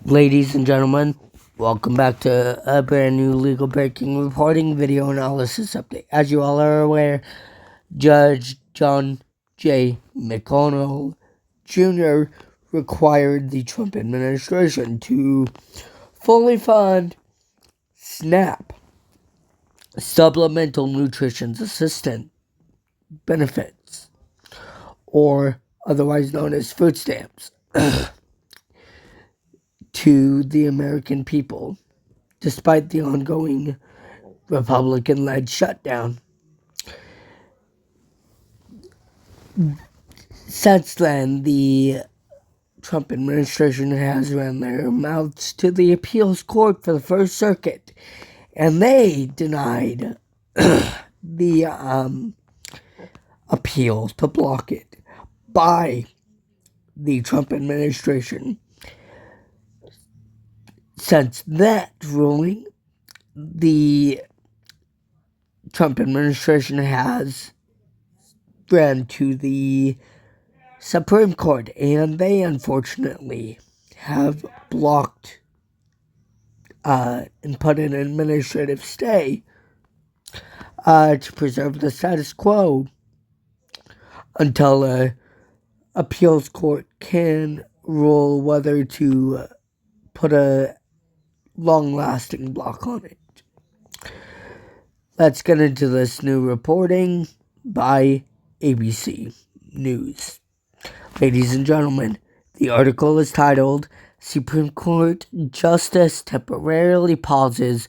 Ladies and gentlemen, welcome back to a brand new legal breaking reporting video analysis update. As you all are aware, Judge John J. McConnell Jr. required the Trump administration to fully fund SNAP, Supplemental Nutrition Assistance Benefits, or otherwise known as food stamps, to the American people, despite the ongoing Republican-led shutdown. Since then, the Trump administration has run their mouths to the appeals court for the First Circuit, and they denied the appeal to block it by the Trump administration. Since that ruling, the Trump administration has ran to the Supreme Court, and they unfortunately have blocked and put an administrative stay to preserve the status quo until an appeals court can rule whether to put a long-lasting block on it. Let's get into this new reporting by ABC News. Ladies and gentlemen, the article is titled, Supreme Court Justice Temporarily Pauses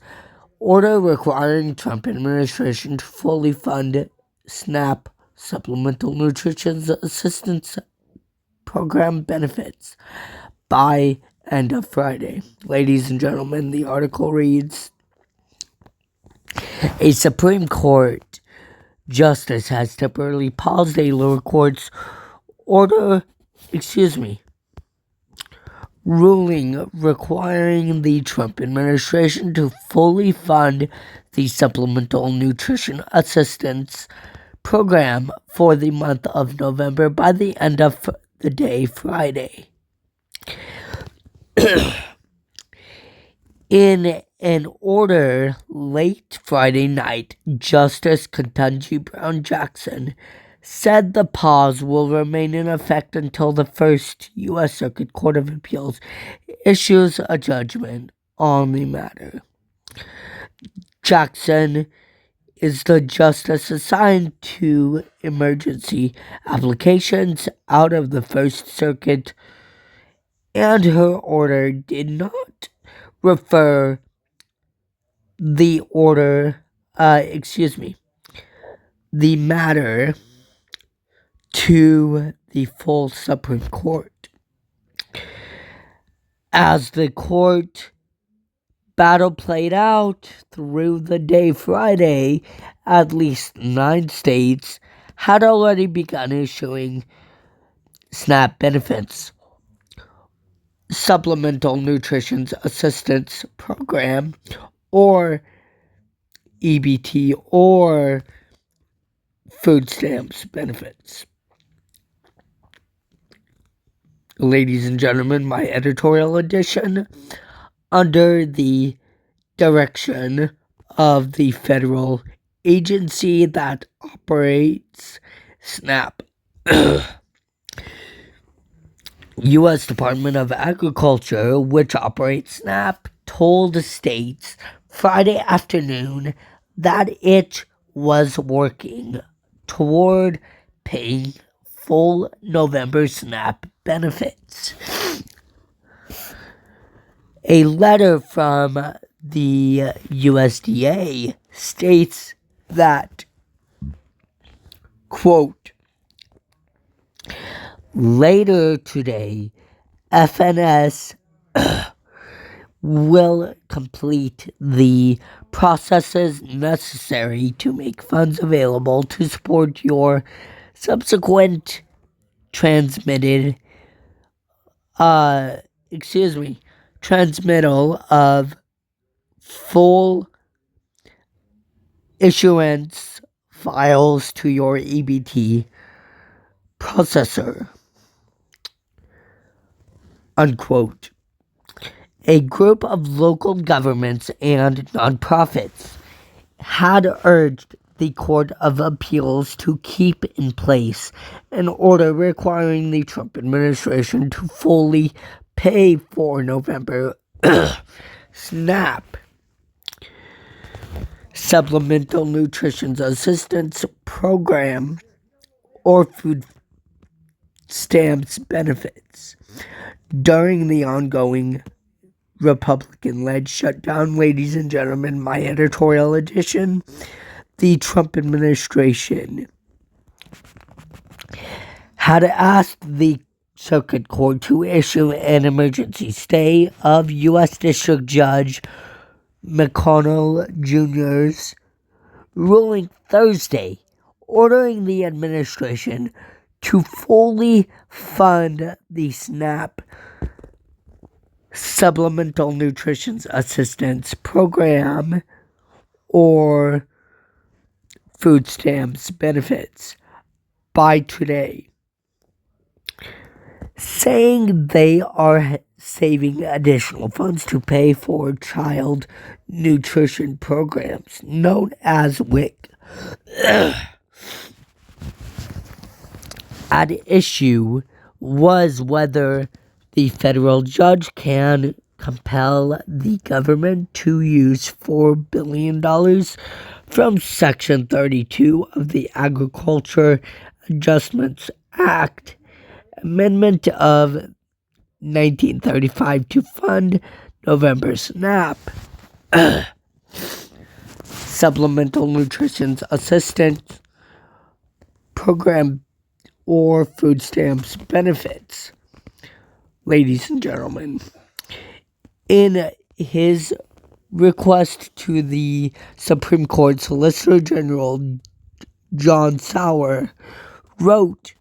Order Requiring Trump Administration to Fully Fund SNAP Supplemental Nutrition Assistance Program Benefits by end of Friday. Ladies and gentlemen, the article reads, a Supreme Court justice has temporarily paused a lower court's ruling requiring the Trump administration to fully fund the Supplemental Nutrition Assistance Program for the month of November by the end of the day Friday. In an order late Friday night, Justice Ketanji Brown Jackson said the pause will remain in effect until the First U.S. Circuit Court of Appeals issues a judgment on the matter. Jackson is the justice assigned to emergency applications out of the First Circuit, and her order did not refer the matter to the full Supreme Court. As the court battle played out through the day Friday, at least 9 states had already begun issuing SNAP benefits, Supplemental Nutrition Assistance Program, or EBT, or food stamps benefits. Ladies and gentlemen, my editorial edition, under the direction of the federal agency that operates SNAP, U.S. Department of Agriculture, which operates SNAP, told states Friday afternoon that it was working toward paying full November SNAP benefits. A letter from the USDA states that, quote, later today, FNS will complete the processes necessary to make funds available to support your subsequent transmittal of full issuance files to your EBT processor, unquote. A group of local governments and nonprofits had urged the Court of Appeals to keep in place an order requiring the Trump administration to fully pay for November SNAP, Supplemental Nutrition Assistance Program, or food stamps benefits. During the ongoing Republican-led shutdown, ladies and gentlemen, my editorial edition, the Trump administration had asked the Circuit Court to issue an emergency stay of U.S. District Judge McConnell Jr.'s ruling Thursday, ordering the administration to fully fund the SNAP, Supplemental Nutrition Assistance Program, or food stamps benefits by today, saying they are saving additional funds to pay for child nutrition programs known as WIC. At issue was whether the federal judge can compel the government to use $4 billion from Section 32 of the Agriculture Adjustments Act, Amendment of 1935 to fund November SNAP, Supplemental Nutrition Assistance Program, or food stamps benefits. Ladies and gentlemen, in his request to the Supreme Court, Solicitor General John Sauer wrote,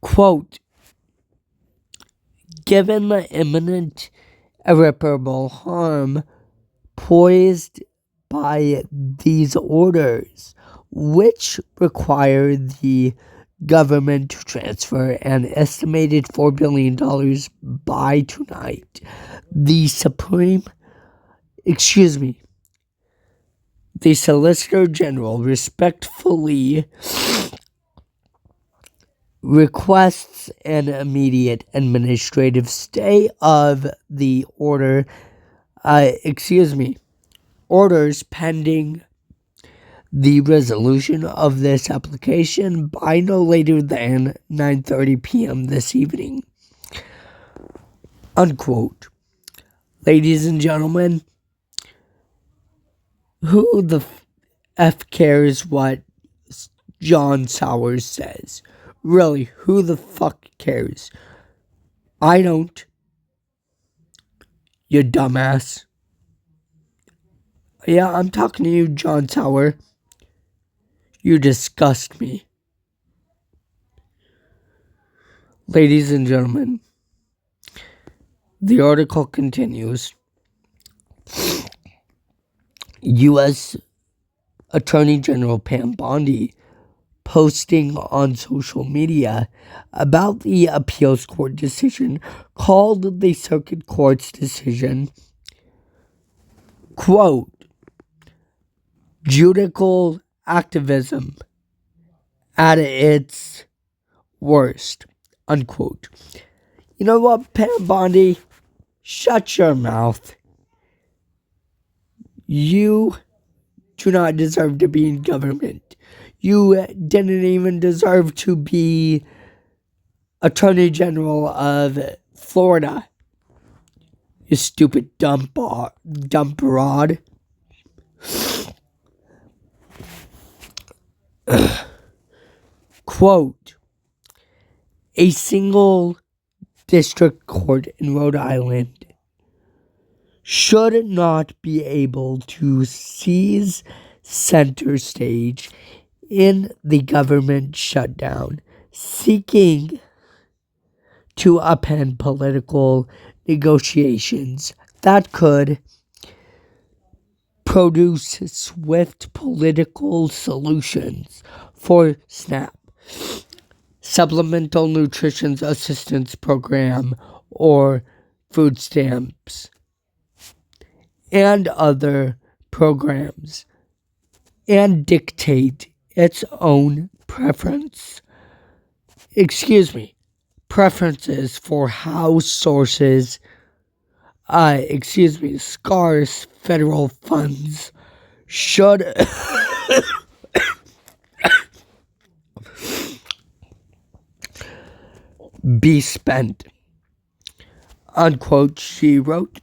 quote, "Given the imminent irreparable harm posed by these orders, which require the government to transfer an estimated $4 billion by tonight, the Solicitor General respectfully requests an immediate administrative stay of the orders pending the resolution of this application by no later than 9:30 p.m. this evening." Unquote. Ladies and gentlemen, who the F cares what John Sowers says? Really, who the fuck cares? I don't. You dumbass. Yeah, I'm talking to you, John Sauer. You disgust me. Ladies and gentlemen, the article continues. U.S. Attorney General Pam Bondi posting on social media about the appeals court decision called the circuit court's decision, quote, "judicial activism at its worst," unquote. You know what, Pam Bondi? Shut your mouth. You do not deserve to be in government. You didn't even deserve to be Attorney General of Florida. You stupid dump broad. Quote, "A single district court in Rhode Island should not be able to seize center stage in the government shutdown, seeking to upend political negotiations that could produce swift political solutions for SNAP, Supplemental Nutrition Assistance Program, or food stamps, and other programs, and dictate its own preferences for how scarce federal funds should be spent, unquote, she wrote.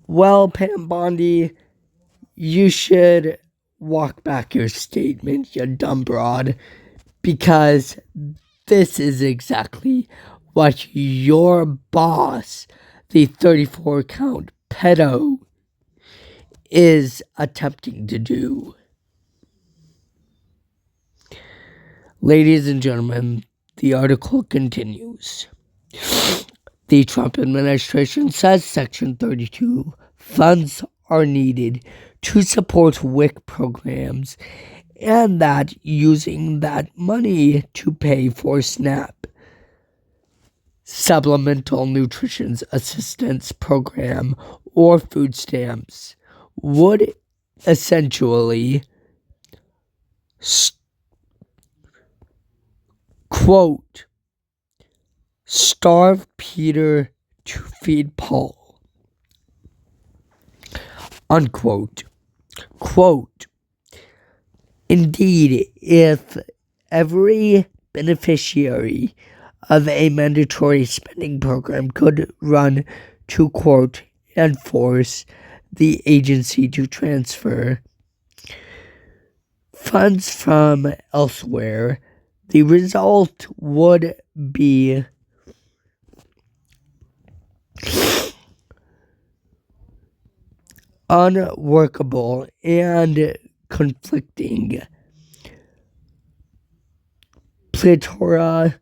Well, Pam Bondi, you should walk back your statement, you dumb broad, because this is exactly what your boss, the 34-count pedo, is attempting to do. Ladies and gentlemen, the article continues. The Trump administration says Section 32 funds are needed to support WIC programs, and that using that money to pay for SNAP, Supplemental Nutrition Assistance Program, or food stamps, would essentially, quote, starve Peter to feed Paul, unquote. Quote, indeed, if every beneficiary of a mandatory spending program could run to court and force the agency to transfer funds from elsewhere, the result would be unworkable and conflicting plethora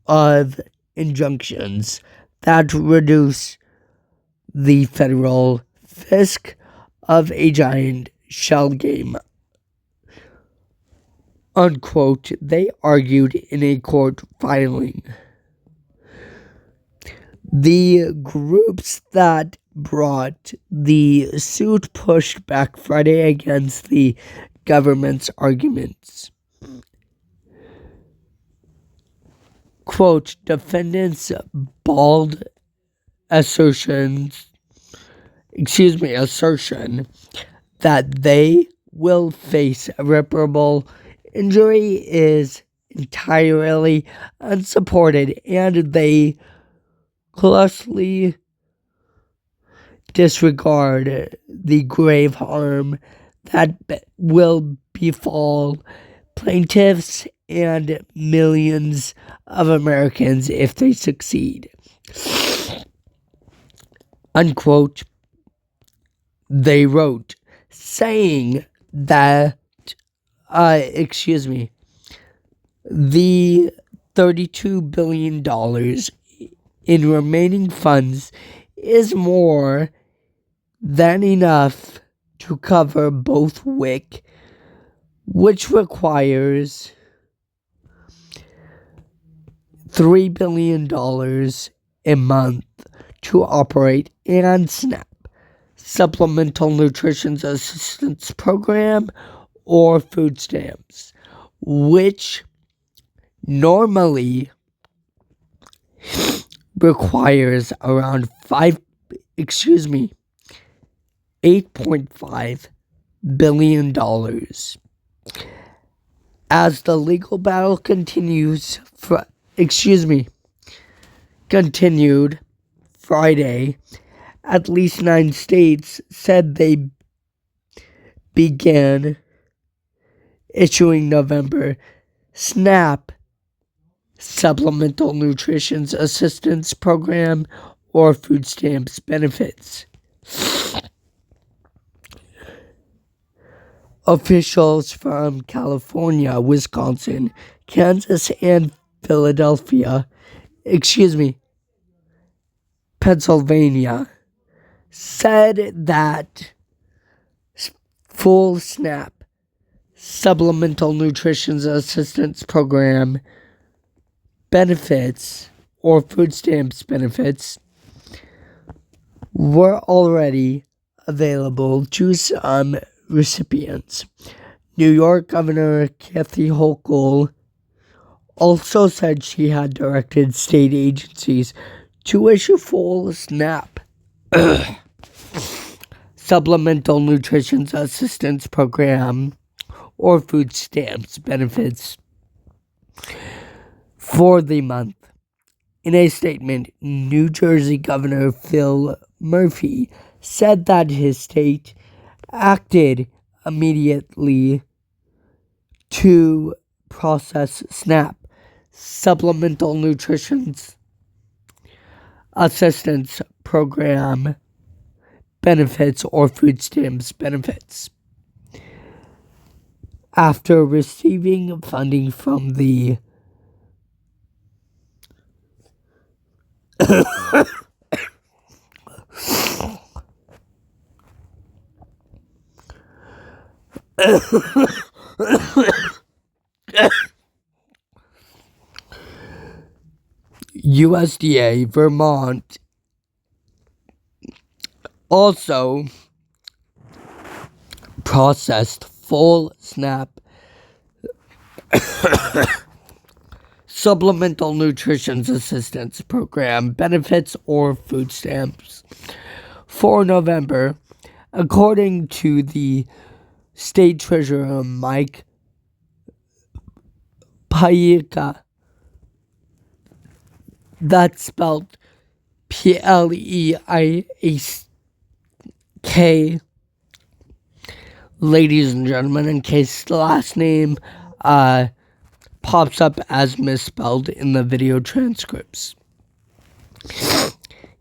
of injunctions that reduce the federal fisc of a giant shell game, unquote, they argued in a court filing. The groups that brought the suit pushed back Friday against the government's arguments. Quote, defendants' bald assertion that they will face irreparable injury is entirely unsupported, and they closely disregard the grave harm that will befall plaintiffs and millions of Americans if they succeed, unquote, they wrote, saying that, the $32 billion in remaining funds is more than enough to cover both WIC, which requires $3 billion a month to operate, and SNAP, Supplemental Nutrition Assistance Program, or food stamps, which normally requires around $8.5 billion. As the legal battle continued Friday, at least 9 states said they began issuing November SNAP, Supplemental Nutrition Assistance Program, or food stamps benefits. Officials from California, Wisconsin, Kansas, and Pennsylvania said that full SNAP, Supplemental Nutrition Assistance Program, benefits or food stamps benefits were already available to some recipients. New York Governor Kathy Hochul also said she had directed state agencies to issue full SNAP Supplemental Nutrition Assistance Program or food stamps benefits for the month. In a statement, New Jersey Governor Phil Murphy said that his state acted immediately to process SNAP, Supplemental Nutrition Assistance Program benefits or food stamps benefits, after receiving funding from the USDA. Vermont also processed full SNAP Supplemental Nutrition Assistance Program benefits or food stamps for November, according to the State Treasurer Mike Pleica. That's spelled Pleiak. Ladies and gentlemen, in case the last name pops up as misspelled in the video transcripts.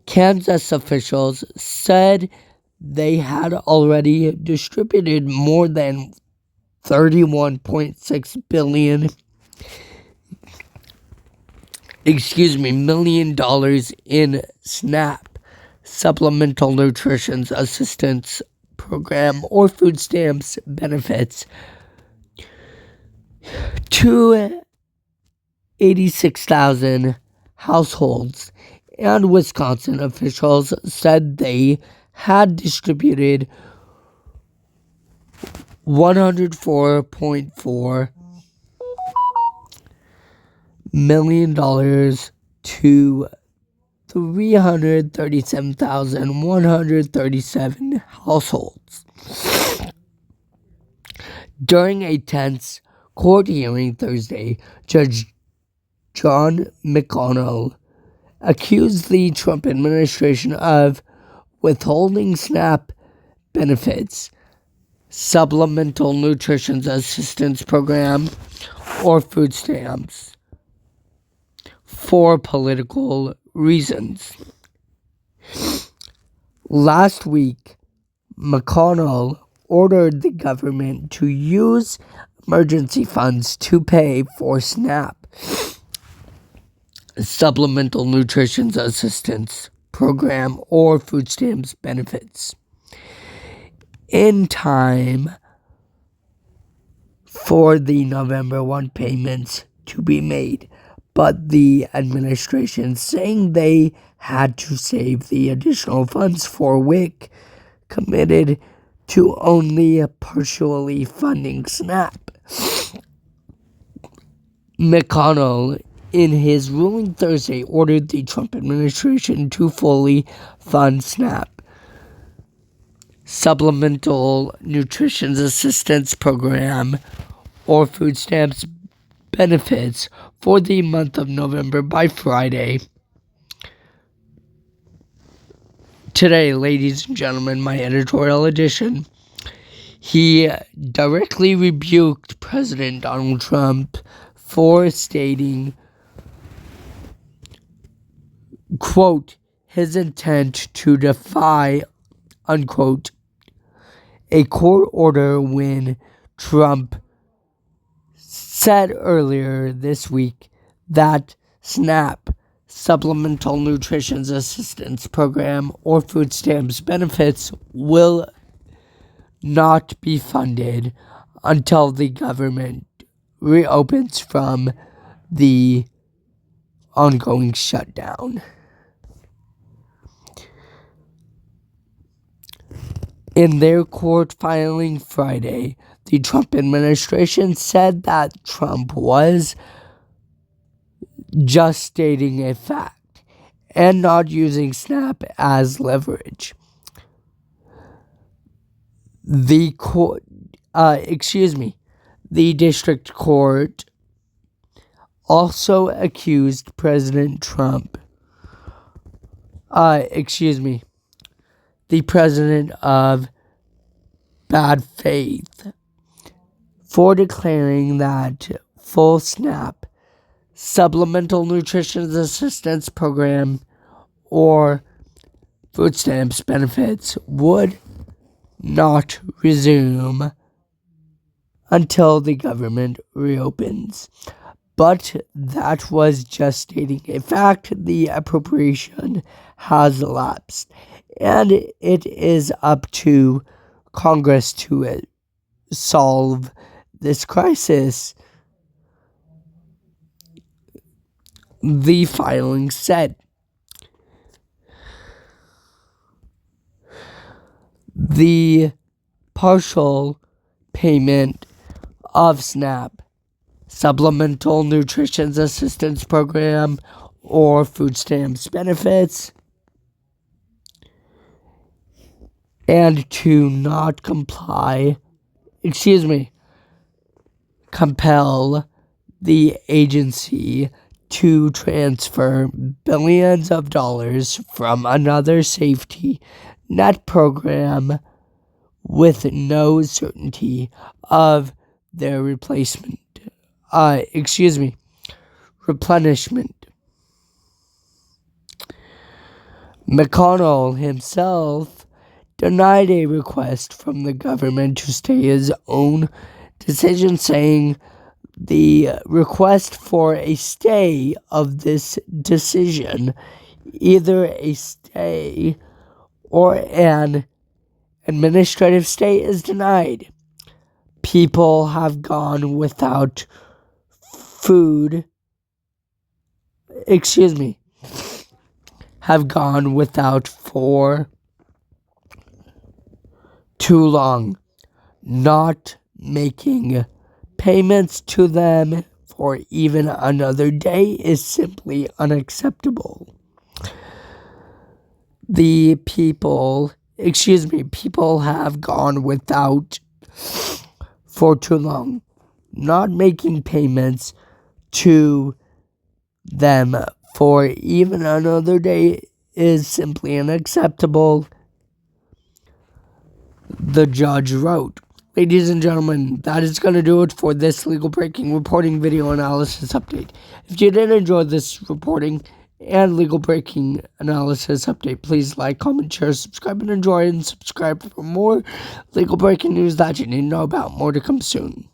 Kansas officials said they had already distributed more than $31.6 million in SNAP, Supplemental Nutrition Assistance Program or food stamps benefits to 86,000 households, and Wisconsin officials said they had distributed $104.4 million to 337,137 households. During a tense court hearing Thursday, Judge John McConnell accused the Trump administration of withholding SNAP benefits, Supplemental Nutrition Assistance Program, or food stamps for political reasons. Last week, McConnell ordered the government to use emergency funds to pay for SNAP, Supplemental Nutrition Assistance Program, or food stamps benefits, in time for the November 1 payments to be made, but the administration saying they had to save the additional funds for WIC committed to only partially funding SNAP. McConnell, in his ruling Thursday, ordered the Trump administration to fully fund SNAP, Supplemental Nutrition Assistance Program, or food stamps benefits for the month of November by Friday. Today, ladies and gentlemen, my editorial edition. He directly rebuked President Donald Trump for stating, quote, his intent to defy, unquote, a court order when Trump said earlier this week that SNAP, Supplemental Nutrition Assistance Program, or food stamps benefits will not be funded until the government reopens from the ongoing shutdown. In their court filing Friday, the Trump administration said that Trump was just stating a fact and not using SNAP as leverage. The district court also accused President Trump, the president, of bad faith for declaring that full SNAP, Supplemental Nutrition Assistance Program, or food stamps benefits would not resume until the government reopens. But that was just stating a fact. The appropriation has lapsed, and it is up to Congress to solve this crisis. The filing said. The partial payment of SNAP, Supplemental Nutrition Assistance Program, or food stamps benefits, and to not compel the agency to transfer billions of dollars from another safety net program with no certainty of their replenishment. McConnell himself denied a request from the government to stay his own decision, saying the request for a stay of this decision, either a stay or an administrative stay, is denied. People have gone without food, for too long. Not making payments to them for even another day is simply unacceptable. People have gone without for too long. Not making payments to them for even another day is simply unacceptable, the judge wrote. Ladies and gentlemen, that is going to do it for this legal breaking reporting video analysis update. If you did enjoy this reporting and legal breaking analysis update, please like, comment, share, subscribe, and enjoy, and subscribe for more legal breaking news that you need to know about. More to come soon.